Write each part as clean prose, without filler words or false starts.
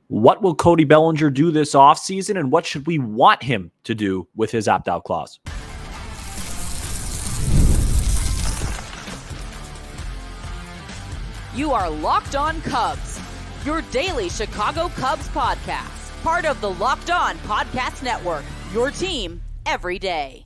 What will Cody Bellinger do this offseason, and what should we want him to do with his opt-out clause? You are Locked On Cubs, your daily Chicago Cubs podcast, part of the Locked On Podcast Network, your team every day.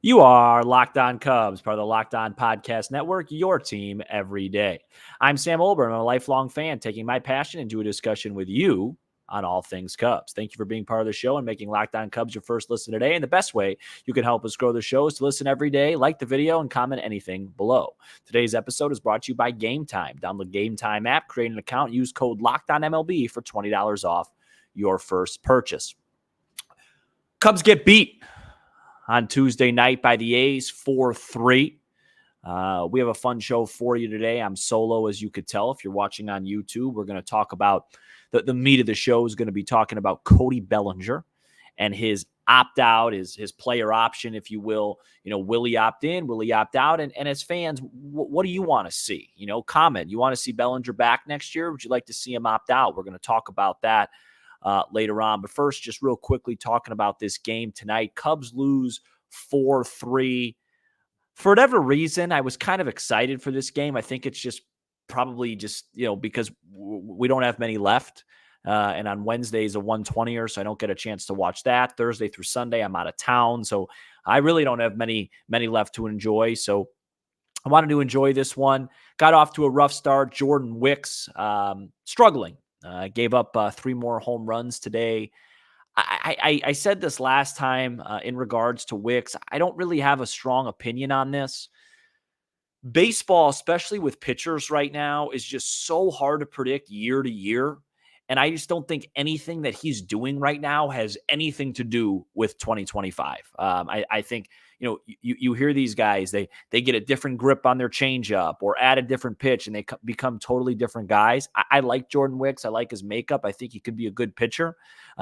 You are Locked On Cubs, part of the Locked On Podcast Network, your team every day. I'm Sam Olber. I'm a lifelong fan, taking my passion into a discussion with you on all things Cubs. Thank you for being part of the show and making Locked On Cubs your first listen today. And the best way you can help us grow the show is to listen every day, like the video, and comment anything below. Today's episode is brought to you by Game Time. Download the Game Time app, create an account, use code LOCKEDONMLB for $20 off your first purchase. Cubs get beat on Tuesday night by the A's 4-3. We have a fun show for you today. I'm solo, as you could tell. If you're watching on YouTube, we're going to talk about the meat of the show is going to be talking about Cody Bellinger and his opt-out, his player option, if you will. Will he opt in? Will he opt out? And as fans, what do you want to see? Comment. You want to see Bellinger back next year? Would you like to see him opt out? We're going to talk about that later on. But first, just real quickly talking about this game tonight. Cubs lose 4-3. For whatever reason, I was kind of excited for this game. I think it's just probably just, because we don't have many left. And on Wednesday is a 120er, so I don't get a chance to watch that. Thursday through Sunday, I'm out of town. So I really don't have many left to enjoy. So I wanted to enjoy this one. Got off to a rough start. Jordan Wicks struggling. Gave up 3 more home runs today. I said this last time in regards to Wicks. I don't really have a strong opinion on this. Baseball, especially with pitchers right now, is just so hard to predict year to year. And I just don't think anything that he's doing right now has anything to do with 2025. I think, you hear these guys, they get a different grip on their changeup or add a different pitch and they become totally different guys. I like Jordan Wicks. I like his makeup. I think he could be a good pitcher.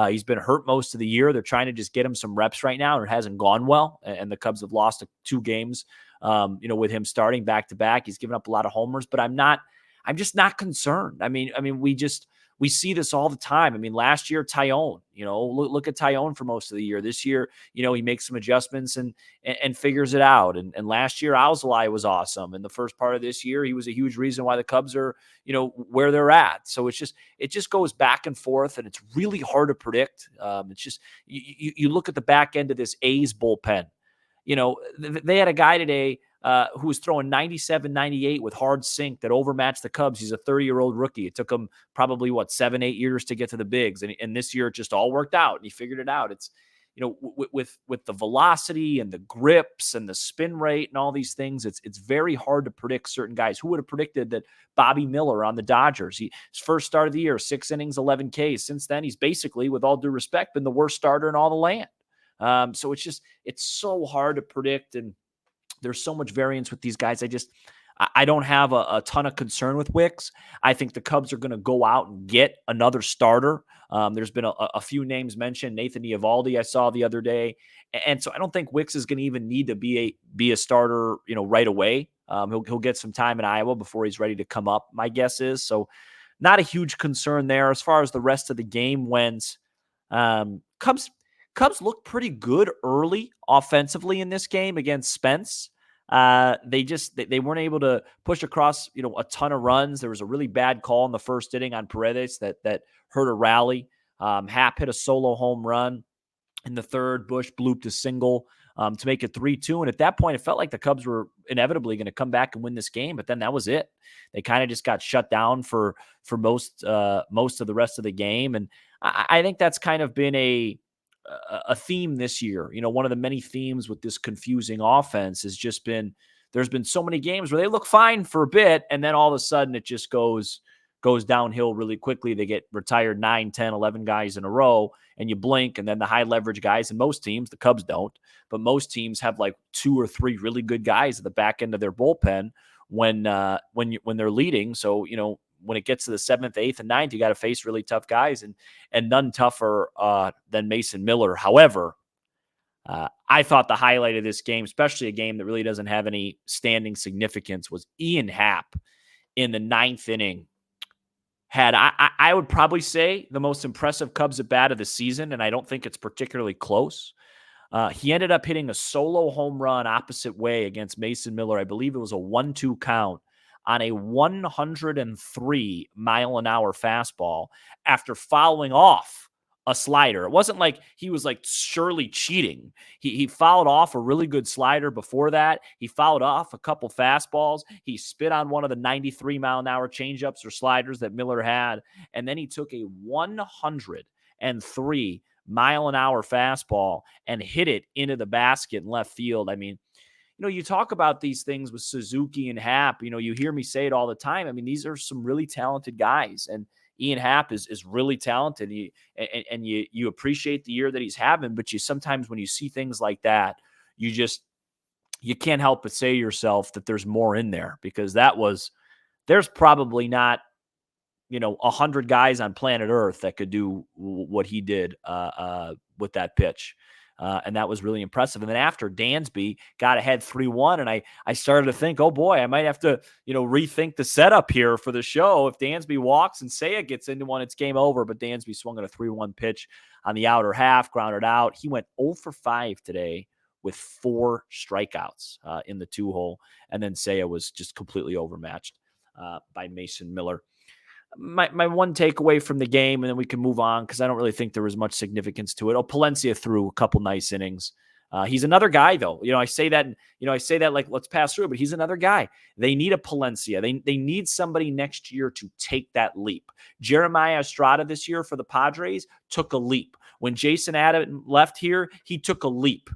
He's been hurt most of the year. They're trying to just get him some reps right now, and it hasn't gone well. And the Cubs have lost 2 games, with him starting back to back. He's given up a lot of homers, but I'm just not concerned. I mean, we see this all the time. I mean, last year, Tyone, look at Tyone for most of the year. This year, he makes some adjustments and figures it out. And last year, Alzolay was awesome. And the first part of this year, he was a huge reason why the Cubs are, where they're at. So it just goes back and forth, and it's really hard to predict. It's just, you look at the back end of this A's bullpen. They had a guy today who was throwing 97, 98 with hard sink that overmatched the Cubs. He's a 30-year-old rookie. It took him probably, 7-8 years to get to the bigs. And this year it just all worked out, and he figured it out. It's, with the velocity and the grips and the spin rate and all these things, it's very hard to predict certain guys. Who would have predicted that Bobby Miller on the Dodgers, his first start of the year, 6 innings, 11 Ks. Since then, he's basically, with all due respect, been the worst starter in all the land. So it's so hard to predict, and there's so much variance with these guys. I don't have a ton of concern with Wicks. I think the Cubs are going to go out and get another starter. There's been a few names mentioned. Nathan Eovaldi I saw the other day. And so I don't think Wicks is going to even need to be a starter, right away. He'll get some time in Iowa before he's ready to come up, my guess is. So not a huge concern there. As far as the rest of the game went, Cubs looked pretty good early offensively in this game against Spence. They weren't able to push across, a ton of runs. There was a really bad call in the first inning on Paredes that hurt a rally. Happ hit a solo home run in the third. Bush blooped a single to make it 3-2. And at that point, it felt like the Cubs were inevitably going to come back and win this game. But then that was it. They kind of just got shut down for most of the rest of the game. And I think that's kind of been a theme this year. One of the many themes with this confusing offense has just been, there's been so many games where they look fine for a bit, and then all of a sudden it just goes downhill really quickly. They get retired 9, 10, 11 guys in a row, and you blink, and then the high leverage guys, and most teams, the Cubs don't, but most teams have like 2 or 3 really good guys at the back end of their bullpen when they're leading. So, when it gets to the 7th, 8th, and 9th, you got to face really tough guys, and none tougher than Mason Miller. However, I thought the highlight of this game, especially a game that really doesn't have any standing significance, was Ian Happ in the 9th inning had, I would probably say, the most impressive Cubs at bat of the season, and I don't think it's particularly close. He ended up hitting a solo home run opposite way against Mason Miller. I believe it was a 1-2 count on a 103 mile an hour fastball after fouling off a slider. It wasn't like he was like surely cheating. He fouled off a really good slider before that. He fouled off a couple fastballs. He spit on one of the 93 mile an hour changeups or sliders that Miller had. And then he took a 103 mile an hour fastball and hit it into the basket in left field. I mean, you talk about these things with Suzuki and Happ. You hear me say it all the time. I mean, these are some really talented guys, and Ian Happ is really talented. And you appreciate the year that he's having, but you sometimes when you see things like that, you can't help but say to yourself that there's more in there, because there's probably not 100 guys on planet Earth that could do what he did with that pitch. And that was really impressive. And then after, Dansby got ahead 3-1, and I started to think, oh boy, I might have to, rethink the setup here for the show. If Dansby walks and Seiya gets into one, it's game over. But Dansby swung at a 3-1 pitch on the outer half, grounded out. He went 0 for 5 today with 4 strikeouts in the 2-hole. And then Seiya was just completely overmatched by Mason Miller. My one takeaway from the game, and then we can move on because I don't really think there was much significance to it. Palencia threw a couple nice innings. He's another guy, though. I say that, like, let's pass through it, but he's another guy. They need a Palencia. They need somebody next year to take that leap. Jeremiah Estrada this year for the Padres took a leap. When Jason Adam left here, he took a leap.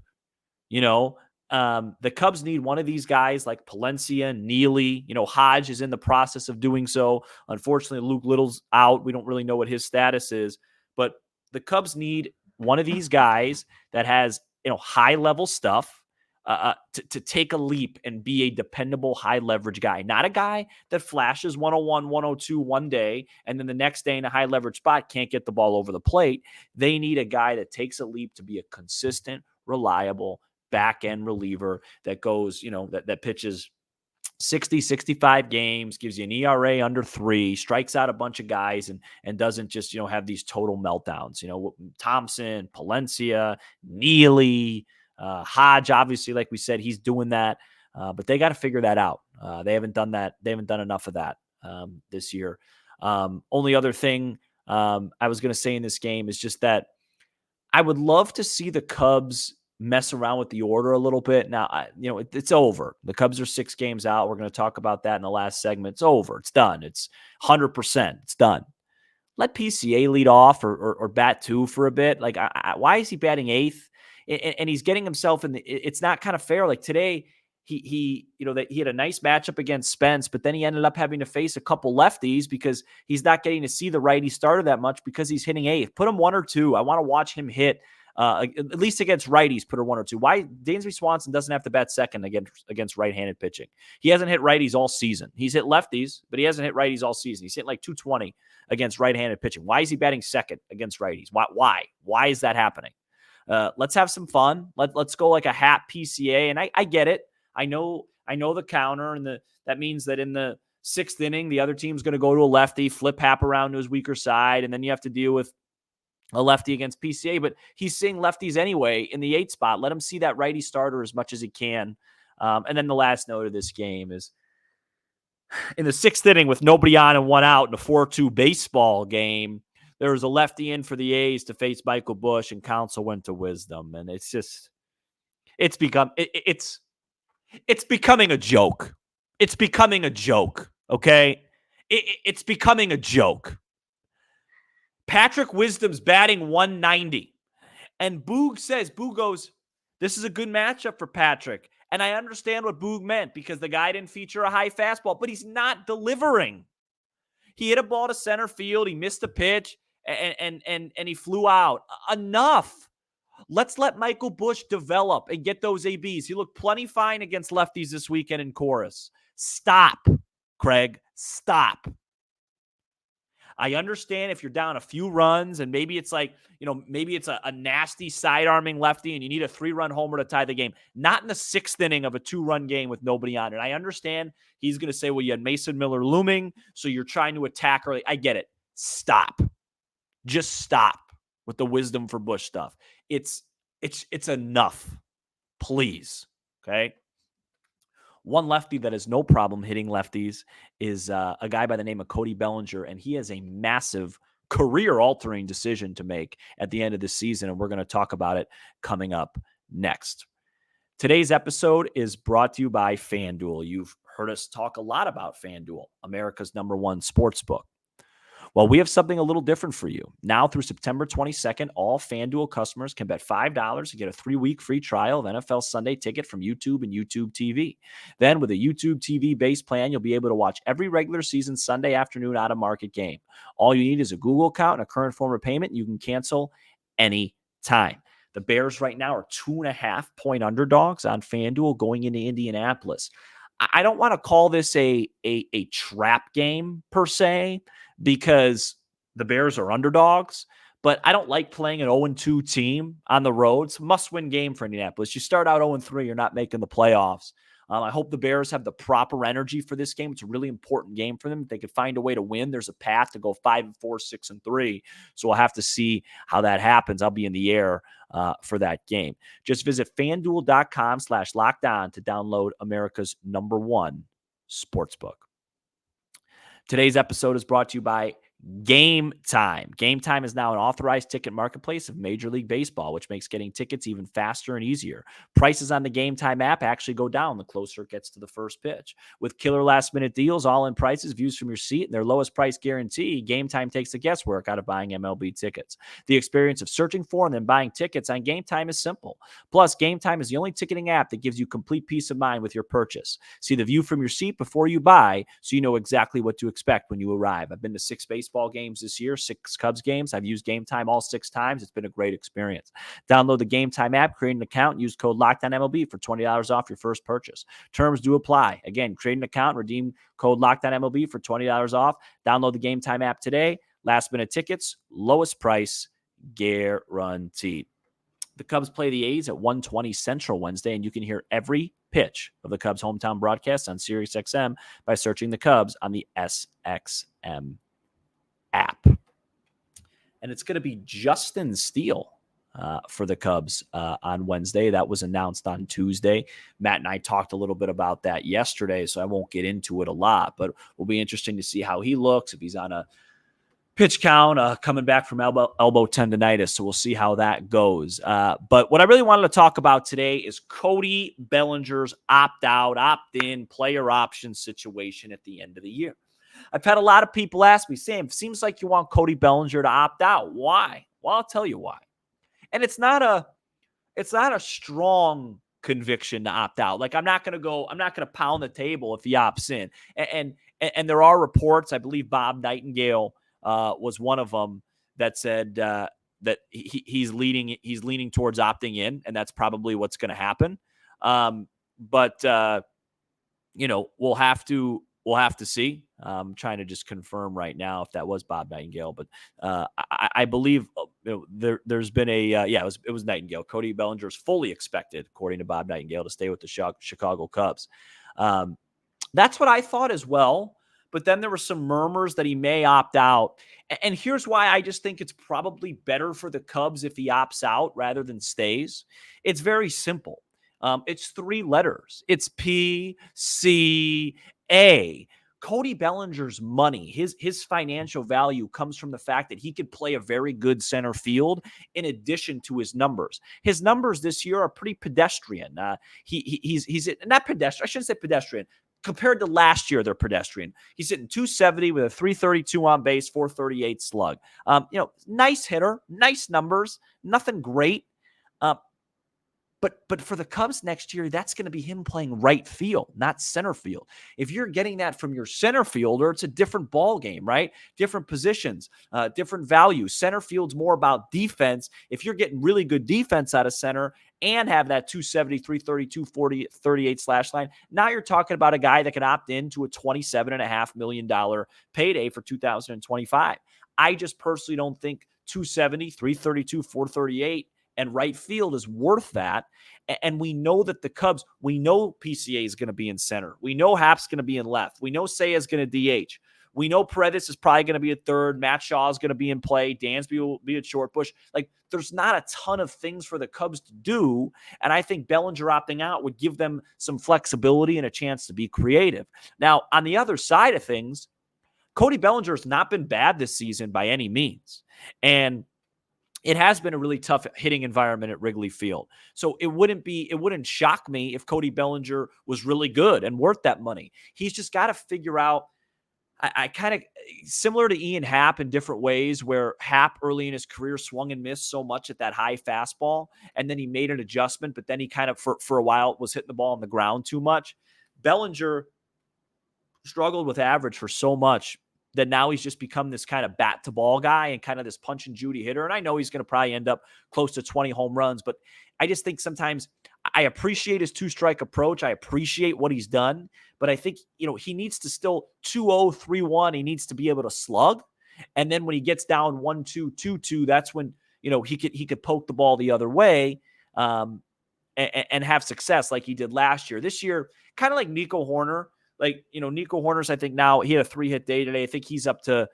The Cubs need one of these guys like Palencia, Neely. Hodge is in the process of doing so. Unfortunately, Luke Little's out. We don't really know what his status is. But the Cubs need one of these guys that has high-level stuff to take a leap and be a dependable, high-leverage guy. Not a guy that flashes 101, 102 one day, and then the next day in a high-leverage spot can't get the ball over the plate. They need a guy that takes a leap to be a consistent, reliable back-end reliever that goes, that pitches 60, 65 games, gives you an ERA under 3, strikes out a bunch of guys, and doesn't just, have these total meltdowns. Thompson, Palencia, Neely, Hodge, obviously, like we said, he's doing that. But they got to figure that out. They haven't done that. They haven't done enough of that this year. Only other thing I was going to say in this game is just that I would love to see the Cubs mess around with the order a little bit. Now, it's over. The Cubs are 6 games out. We're going to talk about that in the last segment. It's over. It's done. It's 100%. It's done. Let PCA lead off or bat 2 for a bit. Like, why is he batting 8th? And he's getting himself in it's not kind of fair. Like today, he had a nice matchup against Spence, but then he ended up having to face a couple lefties because he's not getting to see the righty starter that much because he's hitting 8th. Put him 1 or 2. I want to watch him hit at least against righties, put her 1 or 2. Why Dansby Swanson doesn't have to bat second against right-handed pitching? He hasn't hit righties all season. He's hit lefties, but he hasn't hit righties all season. He's hit like 220 against right-handed pitching. Why is he batting second against righties? Why is that happening? Let's have some fun. Let's go like a Happ PCA. And I get it. I know the counter, and that means that in the 6th inning, the other team's going to go to a lefty, flip Happ around to his weaker side, and then you have to deal with a lefty against PCA, but he's seeing lefties anyway in the 8th spot. Let him see that righty starter as much as he can. And then the last note of this game is in the 6th inning with nobody on and 1 out in a 4-2 baseball game, there was a lefty in for the A's to face Michael Busch, and Counsell went to Wisdom. And it's becoming a joke. It's becoming a joke. Okay. It's becoming a joke. Patrick Wisdom's batting 190. And Boog goes, this is a good matchup for Patrick. And I understand what Boog meant because the guy didn't feature a high fastball, but he's not delivering. He hit a ball to center field. He missed a pitch and he flew out. Enough. Let's let Michael Busch develop and get those ABs. He looked plenty fine against lefties this weekend in Chorus. Stop, Craig. Stop. I understand if you're down a few runs and maybe it's like, maybe it's a nasty side-arming lefty and you need a 3-run homer to tie the game. Not in the 6th inning of a 2-run game with nobody on it. I understand he's going to say, well, you had Mason Miller looming, so you're trying to attack early. I get it. Stop. Just stop with the wisdom for Bush stuff. It's enough. Please. Okay? One lefty that has no problem hitting lefties is a guy by the name of Cody Bellinger, and he has a massive career-altering decision to make at the end of the season, and we're going to talk about it coming up next. Today's episode is brought to you by FanDuel. You've heard us talk a lot about FanDuel, America's #1 sportsbook. Well, we have something a little different for you. Now through September 22nd, all FanDuel customers can bet $5 to get a 3-week free trial of NFL Sunday Ticket from YouTube and YouTube TV. Then with a YouTube TV base plan, you'll be able to watch every regular season Sunday afternoon out-of-market game. All you need is a Google account and a current form of payment, and you can cancel any time. The Bears right now are 2.5-point underdogs on FanDuel going into Indianapolis. I don't want to call this a trap game per se, because the Bears are underdogs, but I don't like playing an 0-2 team on the road. It's a must-win game for Indianapolis. You start out 0-3, you're not making the playoffs. I hope the Bears have the proper energy for this game. It's a really important game for them. If they could find a way to win, there's a path to go 5-4, 6-3. So we'll have to see how that happens. I'll be in the air for that game. Just visit FanDuel.com/lockedon to download America's #1 sportsbook. Today's episode is brought to you by Game Time. Game Time is now an authorized ticket marketplace of Major League Baseball, which makes getting tickets even faster and easier. Prices on the Game Time app actually go down the closer it gets to the first pitch. With killer last-minute deals, all-in prices, views from your seat, and their lowest price guarantee, Game Time takes the guesswork out of buying MLB tickets. The experience of searching for and then buying tickets on Game Time is simple. Plus, Game Time is the only ticketing app that gives you complete peace of mind with your purchase. See the view from your seat before you buy, so you know exactly what to expect when you arrive. I've been to 6 baseball games this year, 6 Cubs games. I've used Game Time all 6 times. It's been a great experience. Download the Game Time app, create an account, and use code LOCKEDONMLB for $20 off your first purchase. Terms do apply. Again, create an account, redeem code LOCKEDONMLB for $20 off. Download the Game Time app today. Last minute tickets, lowest price guaranteed. The Cubs play the A's at 1:20 Central Wednesday, and you can hear every pitch of the Cubs' hometown broadcast on SiriusXM by searching the Cubs on the SXM app. And it's going to be Justin Steele for the Cubs on Wednesday. That was announced on Tuesday. Matt and I talked a little bit about that yesterday, so I won't get into it a lot, but it'll be interesting to see how he looks, if he's on a pitch count, coming back from elbow tendonitis. So we'll see how that goes. But what I really wanted to talk about today is Cody Bellinger's opt-out, opt-in, player option situation at the end of the year. I've had a lot of people ask me, Sam, seems like you want Cody Bellinger to opt out. Why? Well, I'll tell you why. And it's not a strong conviction to opt out. Like, I'm not going to pound the table if he opts in. And there are reports, I believe Bob Nightingale was one of them, that said that he's leaning towards opting in, and that's probably what's going to happen. But we'll have to see. I'm trying to just confirm right now if that was Bob Nightingale, but I believe there's been it was Nightingale. Cody Bellinger is fully expected, according to Bob Nightingale, to stay with the Chicago Cubs. That's what I thought as well. But then there were some murmurs that he may opt out. And here's why I just think it's probably better for the Cubs if he opts out rather than stays. It's very simple. It's 3 letters. It's PCA. Cody Bellinger's money, his financial value comes from the fact that he could play a very good center field in addition to his numbers. His numbers this year are pretty pedestrian. He's not pedestrian. I shouldn't say pedestrian. Compared to last year, they're pedestrian. He's hitting .270 with a .332 on base, .438 slug. Nice hitter, nice numbers, nothing great. But for the Cubs next year, that's going to be him playing right field, not center field. If you're getting that from your center fielder, it's a different ball game, right? Different positions, different values. Center field's more about defense. If you're getting really good defense out of center and have that 270, 332, 40, 38 slash line, now you're talking about a guy that can opt into a $27.5 million payday for 2025. I just personally don't think 270, 332, 438 and right field is worth that. And we know that the Cubs, we know PCA is going to be in center. We know Hap's going to be in left. We know Seiya is going to DH. We know Paredes is probably going to be a third. Matt Shaw is going to be in play. Dansby will be at short. Bush. Like, there's not a ton of things for the Cubs to do. And I think Bellinger opting out would give them some flexibility and a chance to be creative. Now, on the other side of things, Cody Bellinger has not been bad this season by any means. And it has been a really tough hitting environment at Wrigley Field. So it wouldn't shock me if Cody Bellinger was really good and worth that money. He's just got to figure out, I kind of similar to Ian Happ in different ways, where Happ early in his career swung and missed so much at that high fastball. And then he made an adjustment, but then he kind of, for a while, was hitting the ball on the ground too much. Bellinger struggled with average for so much that now he's just become this kind of bat to ball guy and kind of this punch and Judy hitter. And I know he's going to probably end up close to 20 home runs, but I just think sometimes I appreciate his 2-strike approach. I appreciate what he's done, but I think, he needs to still 2-0, 3-1. He needs to be able to slug. And then when he gets down 1-2, 2-2, that's when, he could poke the ball the other way and have success like he did last year. This year, kind of like Nico Horner. Nico Horner's, I think now he had a 3-hit day today. I think he's up to,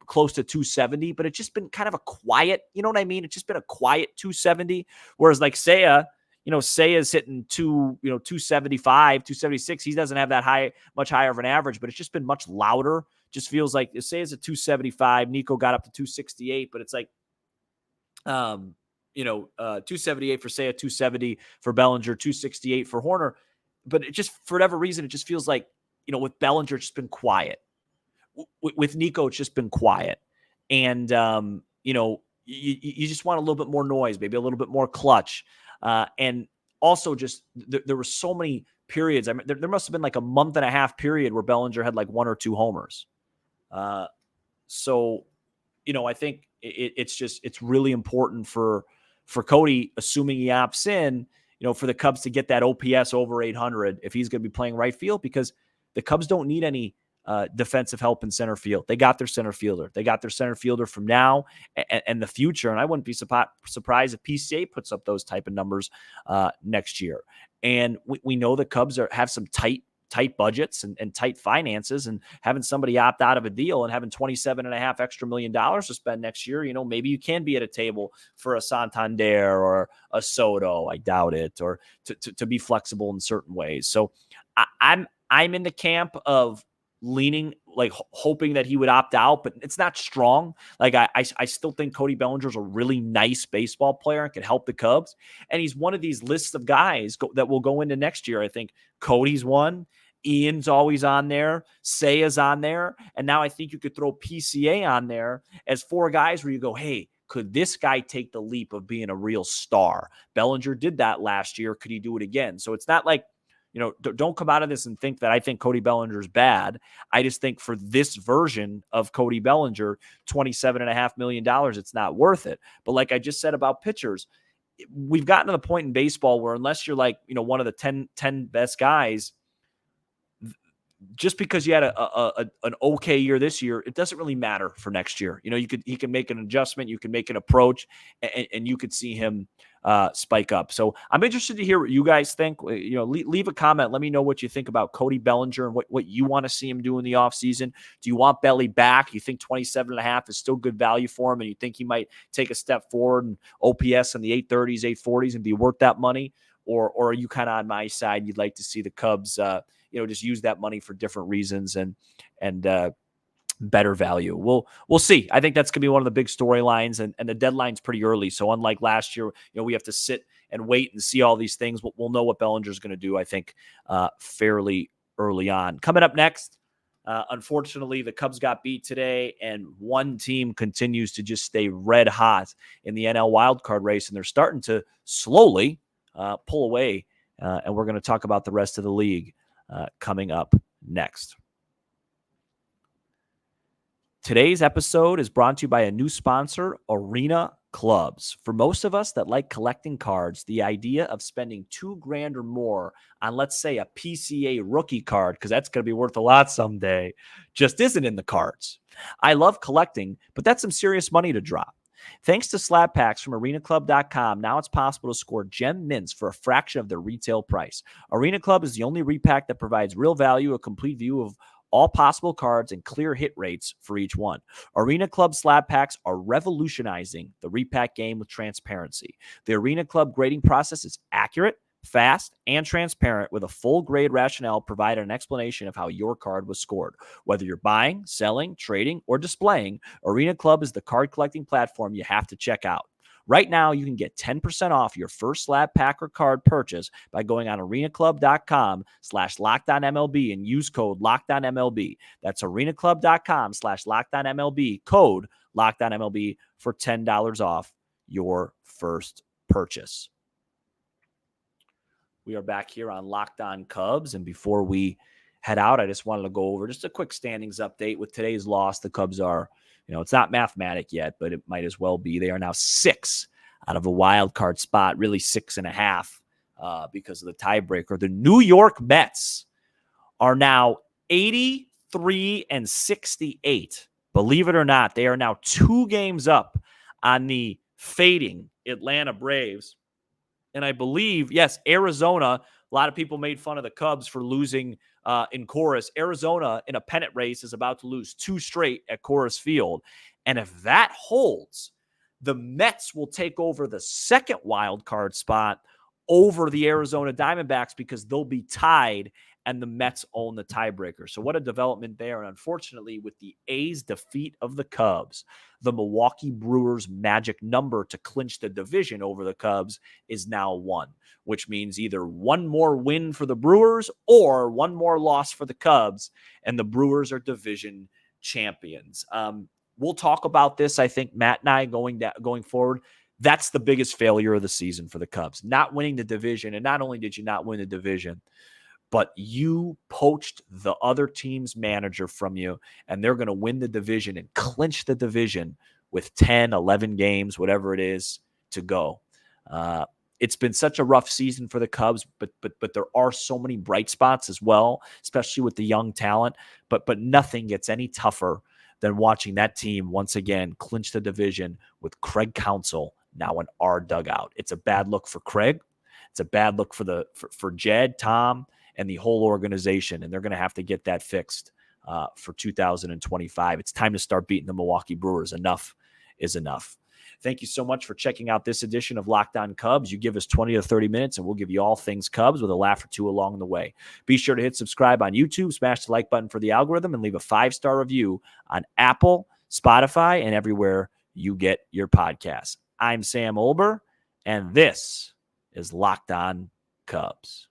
close to 270, but it's just been kind of a quiet, you know what I mean? It's just been a quiet 270. Whereas like Seiya, Seiya's hitting 275, 276. He doesn't have that much higher of an average, but it's just been much louder. Just feels like Seiya's at 275. Nico got up to 268, but it's like, 278 for Seiya, 270 for Bellinger, 268 for Horner. But it just, for whatever reason, it just feels like, with Bellinger, it's just been quiet. With Nico, it's just been quiet. And, you just want a little bit more noise, maybe a little bit more clutch. And also just, there were so many periods. I mean, there must have been like a month and a half period where Bellinger had like 1 or 2 homers. So, I think it's really important for Cody, assuming he opts in, for the Cubs to get that OPS over 800 if he's going to be playing right field, because the Cubs don't need any defensive help in center field. They got their center fielder. They got their center fielder from now and the future. And I wouldn't be surprised if PCA puts up those type of numbers next year. And we know the Cubs have some tight budgets and tight finances, and having somebody opt out of a deal and having $27.5 extra million to spend next year, maybe you can be at a table for a Santander or a Soto. I doubt it, or to be flexible in certain ways. So I'm in the camp of leaning, like hoping that he would opt out, but it's not strong. Like I still think Cody Bellinger is a really nice baseball player and can help the Cubs. And he's one of these lists of guys that will go into next year. I think Cody's one. Ian's always on there. Seiya's on there. And now I think you could throw PCA on there as 4 guys where you go, hey, could this guy take the leap of being a real star? Bellinger did that last year. Could he do it again? So it's not like, don't come out of this and think that I think Cody Bellinger is bad. I just think for this version of Cody Bellinger, $27.5 million, it's not worth it. But like I just said about pitchers, we've gotten to the point in baseball where unless you're like, one of the 10 best guys, just because you had an okay year this year, it doesn't really matter for next year. He can make an adjustment, you can make an approach, and you could see him spike up. So I'm interested to hear what you guys think. Leave a comment. Let me know what you think about Cody Bellinger and what you want to see him do in the offseason. Do you want Belly back? You think 27.5 is still good value for him, and you think he might take a step forward and OPS in the 830s, 840s and be worth that money? Or are you kind of on my side? You'd like to see the Cubs, just use that money for different reasons and better value. We'll see. I think that's going to be one of the big storylines, and the deadline's pretty early. So unlike last year, we have to sit and wait and see all these things. We'll know what Bellinger's going to do, I think, fairly early on. Coming up next, unfortunately, the Cubs got beat today, and one team continues to just stay red hot in the NL wildcard race, and they're starting to slowly, pull away, and we're going to talk about the rest of the league coming up next. Today's episode is brought to you by a new sponsor, ArenaClubs. For most of us that like collecting cards, the idea of spending $2,000 or more on, let's say, a PCA rookie card, because that's going to be worth a lot someday, just isn't in the cards. I love collecting, but that's some serious money to drop. Thanks to slab packs from arenaclub.com, now it's possible to score gem mints for a fraction of their retail price. Arena Club is the only repack that provides real value, a complete view of all possible cards, and clear hit rates for each one. Arena Club slab packs are revolutionizing the repack game with transparency. The Arena Club grading process is accurate, fast, and transparent, with a full grade rationale provided an explanation of how your card was scored. Whether you're buying, selling, trading, or displaying, Arena Club is the card collecting platform you have to check out. Right now, you can get 10% off your first slab pack or card purchase by going on arenaclub.com/LockedOnMLB and use code LockedOnMLB. That's arenaclub.com/LockedOnMLB, code LockedOnMLB for $10 off your first purchase. We are back here on Locked On Cubs, and before we head out, I just wanted to go over just a quick standings update. With today's loss, the Cubs are, it's not mathematic yet, but it might as well be. They are now 6 out of a wild card spot, really 6.5 because of the tiebreaker. The New York Mets are now 83-68. Believe it or not, they are now 2 games up on the fading Atlanta Braves. And I believe, yes, Arizona, a lot of people made fun of the Cubs for losing in Coors. Arizona, in a pennant race, is about to lose 2 straight at Coors Field. And if that holds, the Mets will take over the second wild card spot over the Arizona Diamondbacks because they'll be tied and the Mets own the tiebreaker. So what a development there. And unfortunately, with the A's defeat of the Cubs, the Milwaukee Brewers' magic number to clinch the division over the Cubs is now 1, which means either one more win for the Brewers or one more loss for the Cubs, and the Brewers are division champions. We'll talk about this, I think, Matt and I, going forward. That's the biggest failure of the season for the Cubs, not winning the division. And not only did you not win the division, but you poached the other team's manager from you, and they're going to win the division and clinch the division with 10, 11 games, whatever it is, to go. It's been such a rough season for the Cubs, but there are so many bright spots as well, especially with the young talent. But nothing gets any tougher than watching that team once again clinch the division with Craig Counsell now in our dugout. It's a bad look for Craig. It's a bad look for Jed, Tom, and the whole organization, and they're going to have to get that fixed for 2025. It's time to start beating the Milwaukee Brewers. Enough is enough. Thank you so much for checking out this edition of Locked On Cubs. You give us 20 to 30 minutes, and we'll give you all things Cubs with a laugh or two along the way. Be sure to hit subscribe on YouTube, smash the like button for the algorithm, and leave a 5-star review on Apple, Spotify, and everywhere you get your podcasts. I'm Sam Olber, and this is Locked On Cubs.